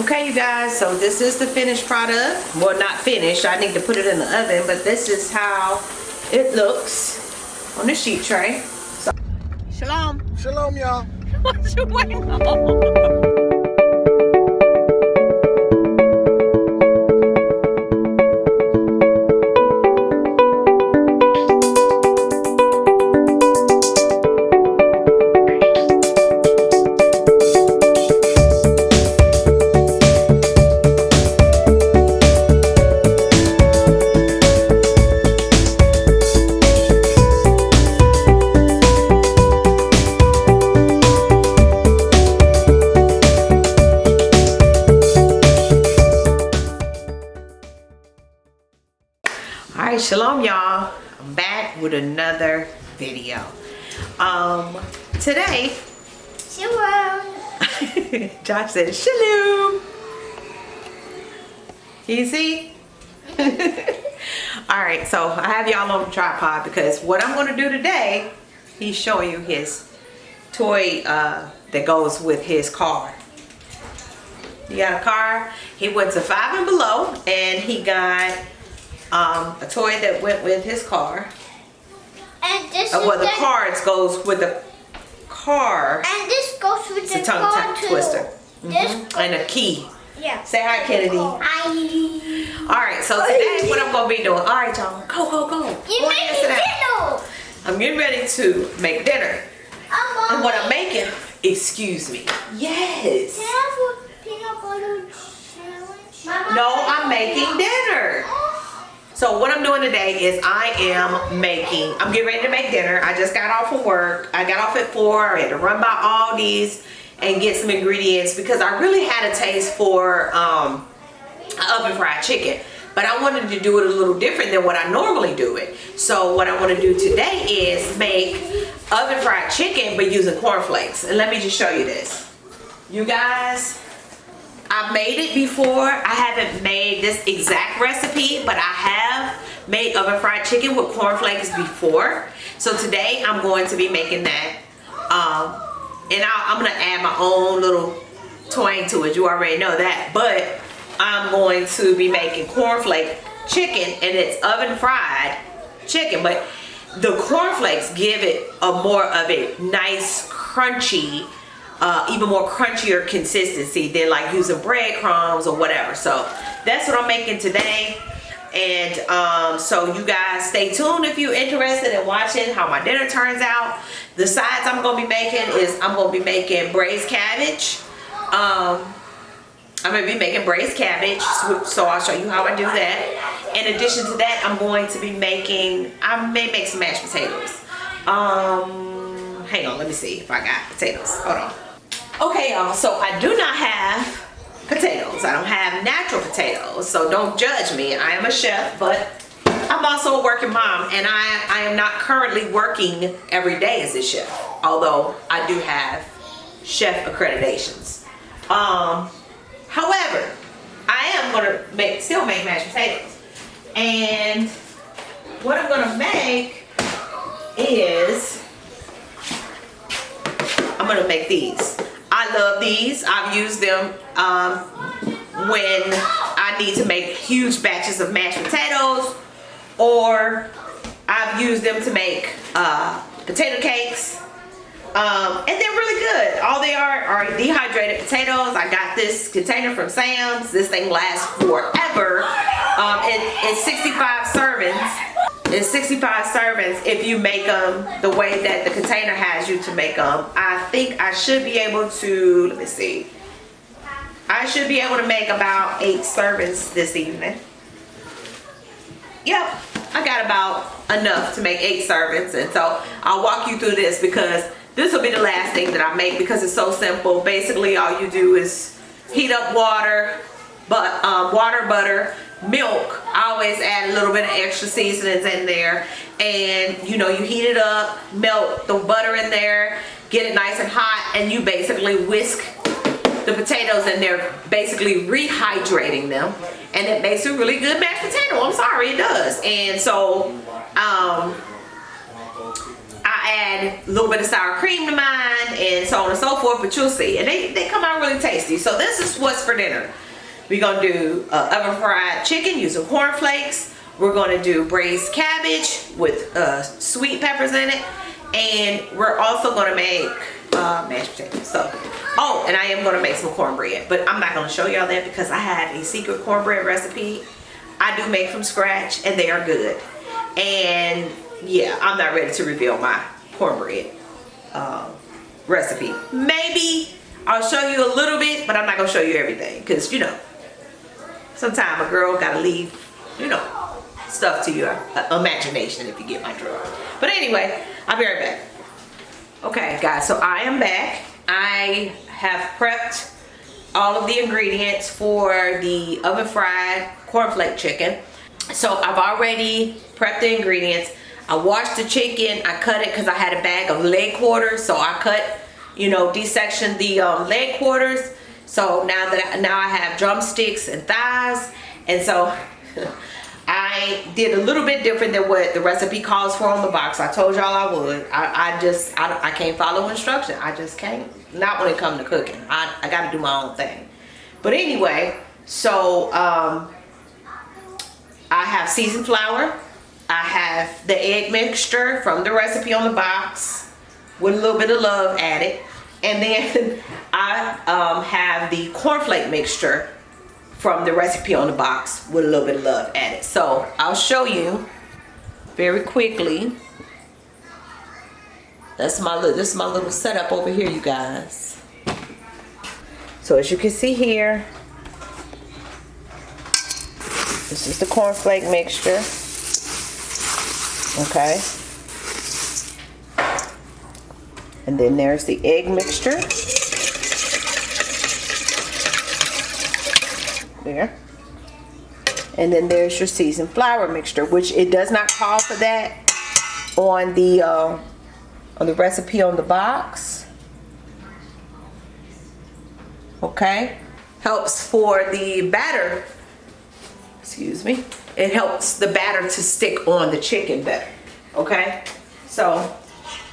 Okay, you guys, so this is the finished product. Well, not finished, I need to put it in the oven, but this is how it looks on the sheet tray. So, Shalom. Shalom, y'all. What you waiting on? Alright, shalom y'all. I'm back with another video. Today Shalom. Josh said shalom. Can you see? Alright, so I have y'all on the tripod because what I'm going to do today, he's showing you his toy that goes with his car. He got a car. He went to 5 and Below and he got a toy that went with his car. And this Well, the cards goes with the car. And this goes with It's a the tongue car too. twister. This And a key. Yeah. Say hi, Kennedy. Hi. Alright, so today what I'm going to be doing. Alright, y'all. Go. You Go making sit down. dinner. I'm getting ready to make dinner. And what I'm making, excuse me. Yes. Can I have a peanut butter sandwich? No, I'm making dinner. So what I'm doing today is I'm getting ready to make dinner. I just got off of work. I got off at 4. I had to run by Aldi's and get some ingredients because I really had a taste for oven fried chicken. But I wanted to do it a little different than what I normally do it. So what I want to do today is make oven fried chicken but using cornflakes. And let me just show you this. You guys, I've made it before. I haven't made this exact recipe, but I have made oven fried chicken with cornflakes before. So today I'm going to be making that. And I'm going to add my own little twang to it. You already know that. But I'm going to be making cornflake chicken, and it's oven fried chicken. But the cornflakes give it more of a nice, crunchy, even more crunchier consistency than like using breadcrumbs or whatever. So that's what I'm making today. And so you guys stay tuned if you're interested in watching how my dinner turns out. The sides I'm going to be making is I'm going to be making braised cabbage. I'm going to be making braised cabbage, so I'll show you how I do that. In addition to that, I'm going to be I may make some mashed potatoes. Hang on, let me see if I got potatoes. Hold on. Okay, y'all, so I do not have potatoes. I don't have natural potatoes, so don't judge me. I am a chef, but I'm also a working mom, and I am not currently working every day as a chef, although I do have chef accreditations. However, I am going to still make mashed potatoes. And what I'm going to make is, I'm going to make these. I love these. I've used them when I need to make huge batches of mashed potatoes, or I've used them to make potato cakes. And they're really good. All they are dehydrated potatoes. I got this container from Sam's. This thing lasts forever. It's 65 servings. It's 65 servings if you make them the way that the container has you to make them. I think I should be able to, let me see. I should be able to make about 8 servings this evening. Yep, I got about enough to make 8 servings. And so I'll walk you through this because this will be the last thing that I make because it's so simple. Basically, all you do is heat up water, butter, milk. I always add a little bit of extra seasonings in there. And, you know, you heat it up, melt the butter in there, get it nice and hot, and you basically whisk the potatoes in there, basically rehydrating them. And it makes a really good mashed potato. I'm sorry, it does. And so, I add a little bit of sour cream to mine and so on and so forth, but you'll see. And they come out really tasty. So this is what's for dinner. We're gonna do oven fried chicken using corn flakes. We're gonna do braised cabbage with sweet peppers in it. And we're also gonna make mashed potatoes. So, oh, and I am gonna make some cornbread, but I'm not gonna show y'all that because I have a secret cornbread recipe I do make from scratch, and they are good. And yeah, I'm not ready to reveal my cornbread recipe. Maybe I'll show you a little bit, but I'm not gonna show you everything because, you know, sometimes a girl gotta leave, you know, stuff to your imagination, if you get my drift. But anyway, I'll be right back. Okay guys, so I am back. I have prepped all of the ingredients for the oven fried cornflake chicken. So I've already prepped the ingredients. I washed the chicken, I cut it because I had a bag of leg quarters. So I cut, you know, desectioned the leg quarters. So now I have drumsticks and thighs. And so I did a little bit different than what the recipe calls for on the box. I told y'all I would. I can't follow instruction. I just can't. Not when it comes to cooking. I got to do my own thing. But anyway, so I have seasoned flour. I have the egg mixture from the recipe on the box with a little bit of love added. And then I have the cornflake mixture from the recipe on the box with a little bit of love added. So I'll show you very quickly. This is my little setup over here, you guys. So as you can see here, this is the cornflake mixture. Okay. And then there's the egg mixture. There. And then there's your seasoned flour mixture, which it does not call for that on the recipe on the box. Okay. Helps for the batter. Excuse me. It helps the batter to stick on the chicken better. Okay. So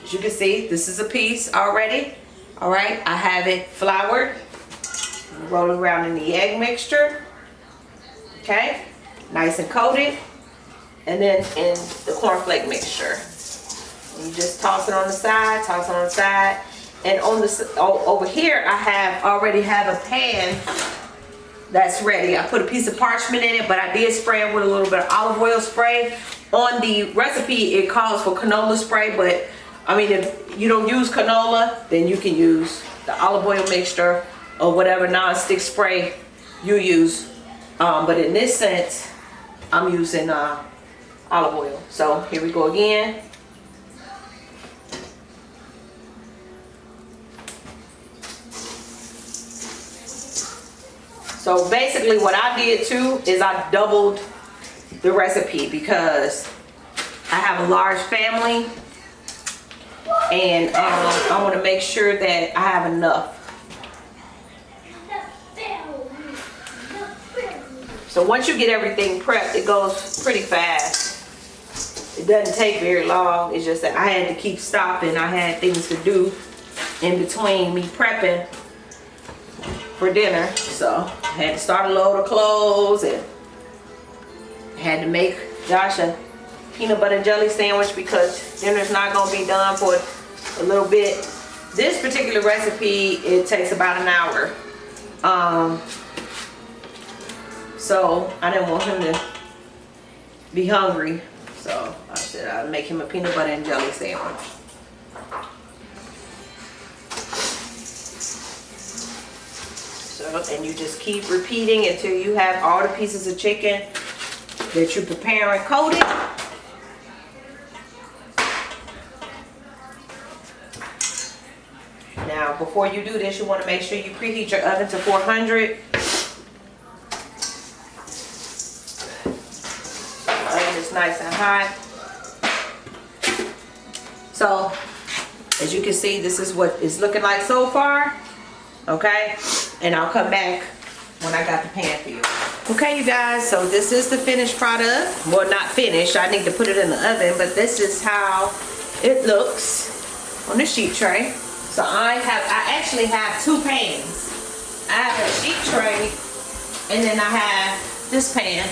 as you can see, this is a piece already. All right. I have it floured. Roll it around in the egg mixture. Okay, nice and coated. And then in the cornflake mixture, you just toss it on the side, toss it on the side. And on the over here, I already have a pan that's ready. I put a piece of parchment in it, but I did spray it with a little bit of olive oil spray. On the recipe, it calls for canola spray, but I mean, if you don't use canola, then you can use the olive oil mixture or whatever non-stick spray you use. But in this sense, I'm using olive oil. So here we go again. So basically what I did too is I doubled the recipe because I have a large family and I want to make sure that I have enough. So once you get everything prepped, it goes pretty fast. It doesn't take very long. It's just that I had to keep stopping. I had things to do in between me prepping for dinner. So I had to start a load of clothes and I had to make Josh a peanut butter and jelly sandwich because dinner's not going to be done for a little bit. This particular recipe, it takes about an hour. So I didn't want him to be hungry. So I said I'd make him a peanut butter and jelly sandwich. So, and you just keep repeating until you have all the pieces of chicken that you prepare and coated. Now, before you do this, you want to make sure you preheat your oven to 400. Nice and hot. So as you can see, this is what it's looking like so far. Okay, and I'll come back when I got the pan for you. Okay, you guys, so this is the finished product. Well, not finished, I need to put it in the oven, but this is how it looks on the sheet tray. So I actually have 2 pans. I have a sheet tray and then I have this pan.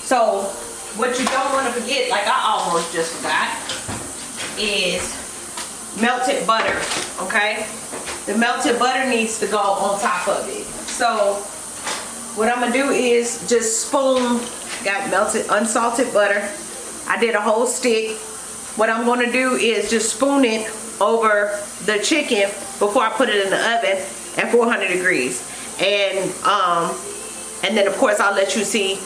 So what you don't want to forget, like I almost just forgot, is melted butter, okay? The melted butter needs to go on top of it. So what I'm gonna do is just spoon, got melted unsalted butter. I did a whole stick. What I'm gonna do is just spoon it over the chicken before I put it in the oven at 400 degrees. And then of course I'll let you see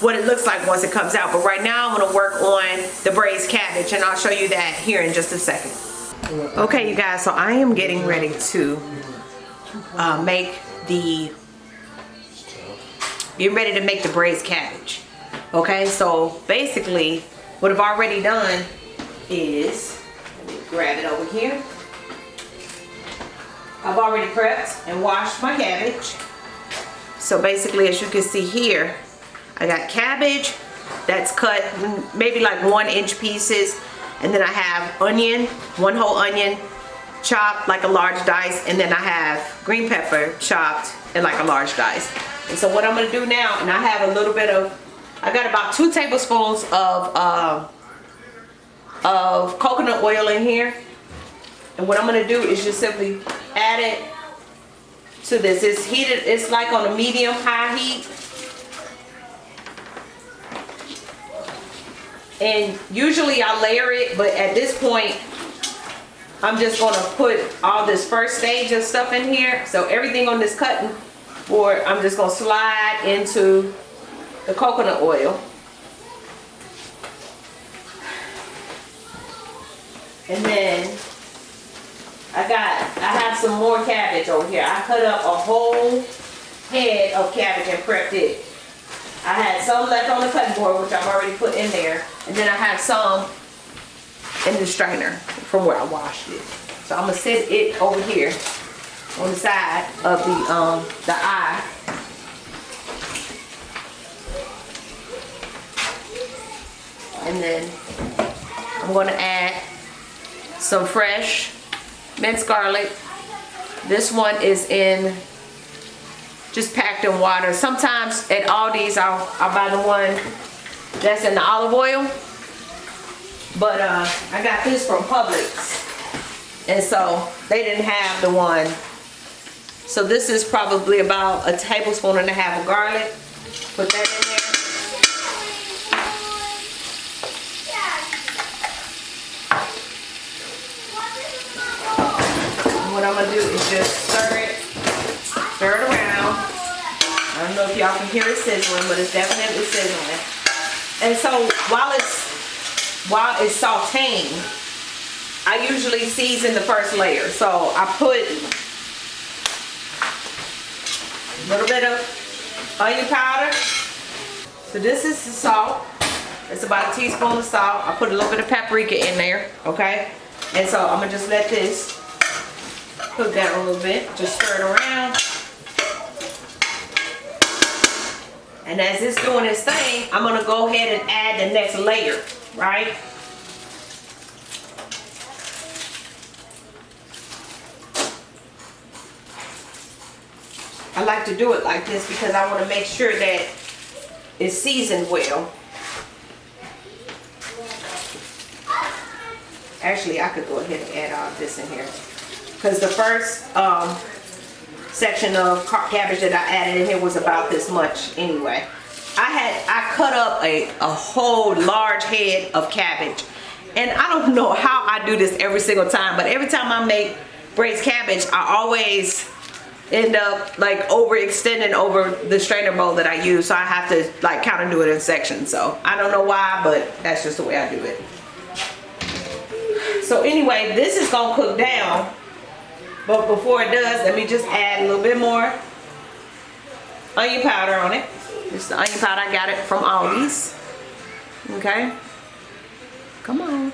what it looks like once it comes out. But right now I'm gonna work on the braised cabbage, and I'll show you that here in just a second. Okay, you guys, so I am getting ready to get ready to make the braised cabbage. Okay, so basically what I've already done is, let me grab it over here. I've already prepped and washed my cabbage. So basically, as you can see here, I got cabbage that's cut maybe like 1-inch pieces. And then I have onion, 1 whole onion, chopped like a large dice. And then I have green pepper chopped in like a large dice. And so what I'm gonna do now, and I have a little bit of, I got about 2 tablespoons of coconut oil in here. And what I'm gonna do is just simply add it to this. It's heated, it's like on a medium-high heat. And usually I layer it, but at this point, I'm just gonna put all this first stage of stuff in here. So everything on this cutting board, I'm just gonna slide into the coconut oil. And then I have some more cabbage over here. I cut up a whole head of cabbage and prepped it. I had some left on the cutting board, which I've already put in there. And then I have some in the strainer from where I washed it. So I'm gonna set it over here on the side of the eye. And then I'm gonna add some fresh minced garlic. This one is just packed in water. Sometimes at Aldi's I'll buy the one that's in the olive oil. But I got this from Publix. And so they didn't have the one. So this is probably about 1.5 tablespoons of garlic. Put that in there. What I'm gonna do is just stir it around. I don't know if y'all can hear it sizzling, but it's definitely sizzling. And so while it's sauteing, I usually season the first layer. So I put a little bit of onion powder. So this is the salt. It's about 1 teaspoon of salt. I put a little bit of paprika in there, okay? And so I'm gonna just let this cook down a little bit, just stir it around. And as it's doing its thing, I'm gonna go ahead and add the next layer, right? I like to do it like this because I want to make sure that it's seasoned well. Actually, I could go ahead and add all this in here. Because the first section of cabbage that I added in here was about this much anyway. I cut up a whole large head of cabbage. And I don't know how I do this every single time, but every time I make braised cabbage, I always end up like overextending over the strainer bowl that I use. So I have to like kind of do it in sections. So I don't know why, but that's just the way I do it. So anyway, this is gonna cook down. But before it does, let me just add a little bit more onion powder on it. This is the onion powder. I got it from Aldi's. Okay. Come on.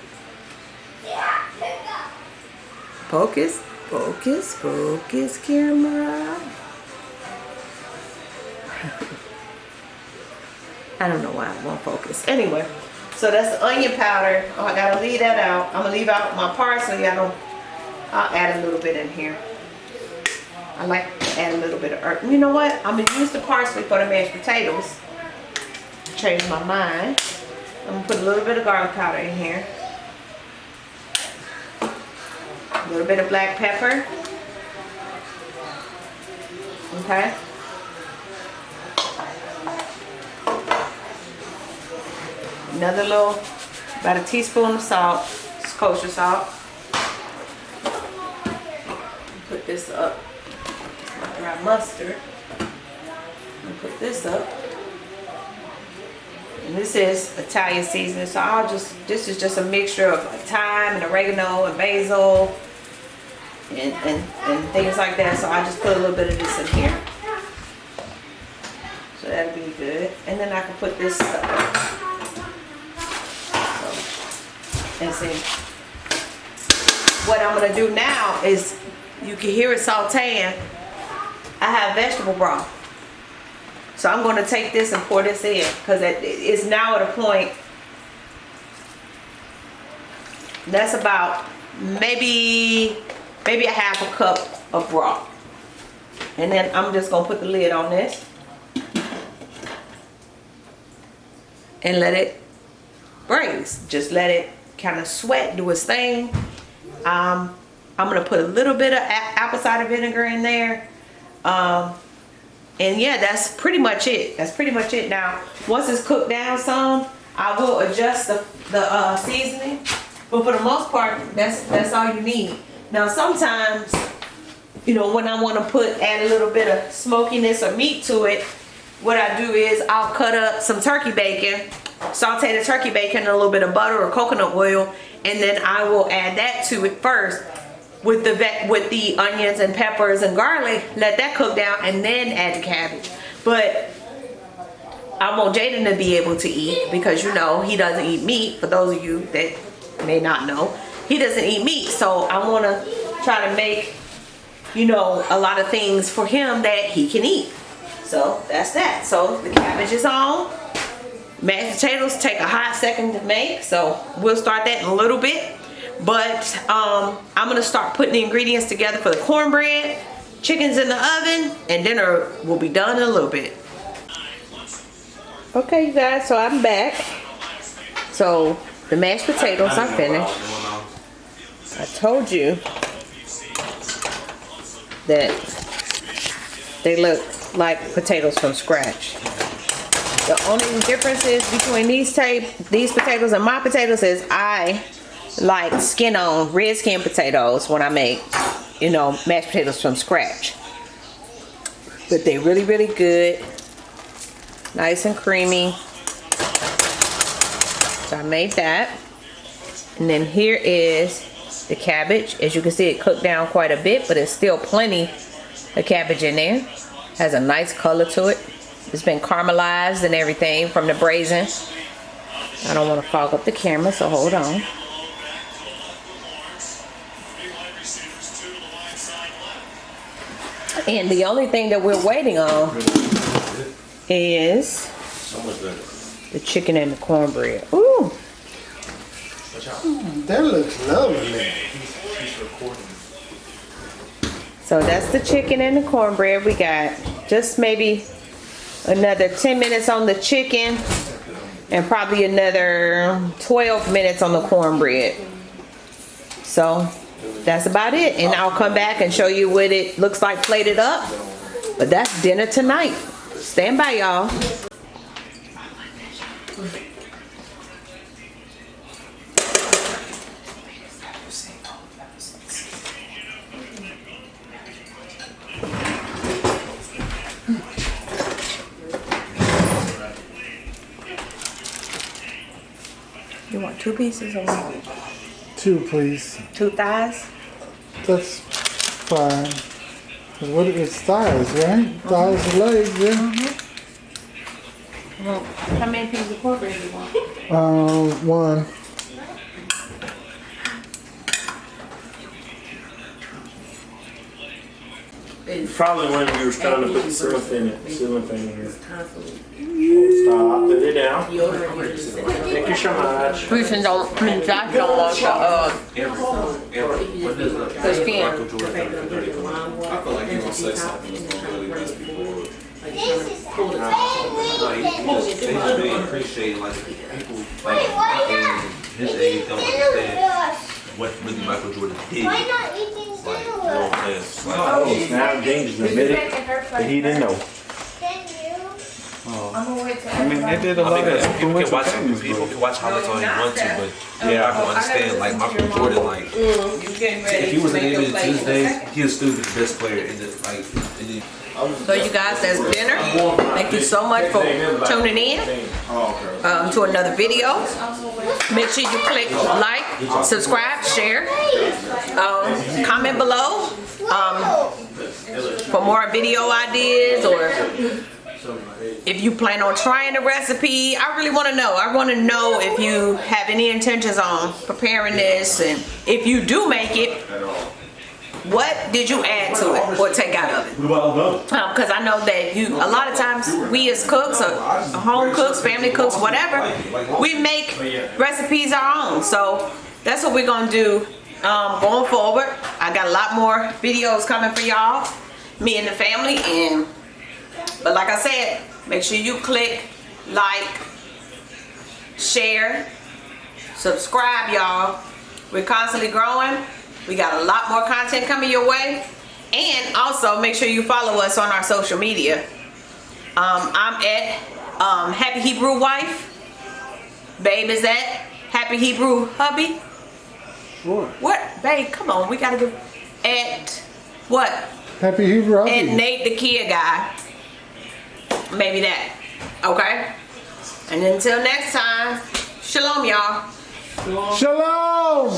Focus, focus, focus, camera. I don't know why I won't focus. Anyway, So that's the onion powder. Oh, I gotta leave that out. I'm gonna leave out my parsley. I'll add a little bit in here. I like to add a little bit of herb. You know what? I'm gonna use the parsley for the mashed potatoes. Change my mind. I'm gonna put a little bit of garlic powder in here. A little bit of black pepper. Okay. Another little, about a teaspoon of salt. It's kosher salt. Put this up. My dry mustard. And put this up. And this is Italian seasoning, so this is just a mixture of like thyme and oregano and basil and things like that. So I just put a little bit of this in here. So that'll be good. And then I can put this stuff. And see, what I'm gonna do now is, you can hear it sauteing. I have vegetable broth. So I'm gonna take this and pour this in, because it's now at a point, that's about maybe a half a cup of broth. And then I'm just gonna put the lid on this and let it braise. Just let it kind of sweat, do its thing. I'm gonna put a little bit of apple cider vinegar in there. And yeah, that's pretty much it. That's pretty much it. Now, once it's cooked down some, I will adjust the seasoning. But for the most part, that's all you need. Now, sometimes, you know, when I want to add a little bit of smokiness or meat to it, what I do is I'll cut up some turkey bacon, saute the turkey bacon in a little bit of butter or coconut oil, and then I will add that to it first with the onions and peppers and garlic. Let that cook down and then add the cabbage. But I want Jaden to be able to eat, because you know he doesn't eat meat. For those of you that may not know, he doesn't eat meat. So I want to try to make, you know, a lot of things for him that he can eat. So that's that. So the cabbage is on. Mashed potatoes take a hot second to make, so we'll start that in a little bit. But I'm gonna start putting the ingredients together for the cornbread. Chicken's in the oven, and dinner will be done in a little bit. Okay, you guys, so I'm back. So the mashed potatoes are finished. I told you that they look like potatoes from scratch. The only difference is between these potatoes and my potatoes is I like skin on, red skin potatoes when I make, you know, mashed potatoes from scratch. But they're really, really good. Nice and creamy. So I made that. And then here is the cabbage. As you can see, it cooked down quite a bit, but there's still plenty of cabbage in there. Has a nice color to it. It's been caramelized and everything from the braising. I don't want to fog up the camera, so hold on. And the only thing that we're waiting on is the chicken and the cornbread. Ooh. That looks lovely. So that's the chicken and the cornbread. We got just maybe another 10 minutes on the chicken and probably another 12 minutes on the cornbread. So that's about it. And I'll come back and show you what it looks like plated up. But that's dinner tonight. Stand by, y'all. You want 2 pieces or 1? 2, please. 2 thighs? That's fine. What it's thighs, right? Thighs and legs, yeah. Well, how many pieces of cornbread do you want? 1. Probably when we were trying to put the ceiling thing in here. Stop, put it down. Thank you so much. Josh don't want the skin. I feel like you gonna say something that's gonna really miss people. This is very They just really appreciate like people like his age don't understand what really Michael Jordan did. Why Like, not eating you know dinner? what I'm saying? Oh, now James admitted that he didn't know. Thank you. I mean, they did a I lot think of that people can watch things, people but can watch highlights all they want to, but yeah, I can understand like Michael Jordan like if he was an NBA Tuesday, he'd still be the best player in the like in the So you guys, that's dinner. Thank you so much for tuning in to another video. Make sure you click like, subscribe, share, comment below for more video ideas, or if you plan on trying the recipe. I really want to know. I want to know if you have any intentions on preparing this, and if you do make it, what did you add to it or take out of it? Because I know that a lot of times we as cooks or home cooks, family cooks, whatever, we make recipes our own. So that's what we're going to do going forward. I got a lot more videos coming for y'all, me and the family. But like I said, make sure you click like, share, subscribe, y'all. We're constantly growing. We got a lot more content coming your way. And also make sure you follow us on our social media. I'm at Happy Hebrew Wife. Babe is at Happy Hebrew Hubby. Sure. What? Babe, come on. We got to do at what? Happy Hebrew Hubby. And Nate the Kid Guy. Maybe that. Okay? And until next time, shalom, y'all. Shalom!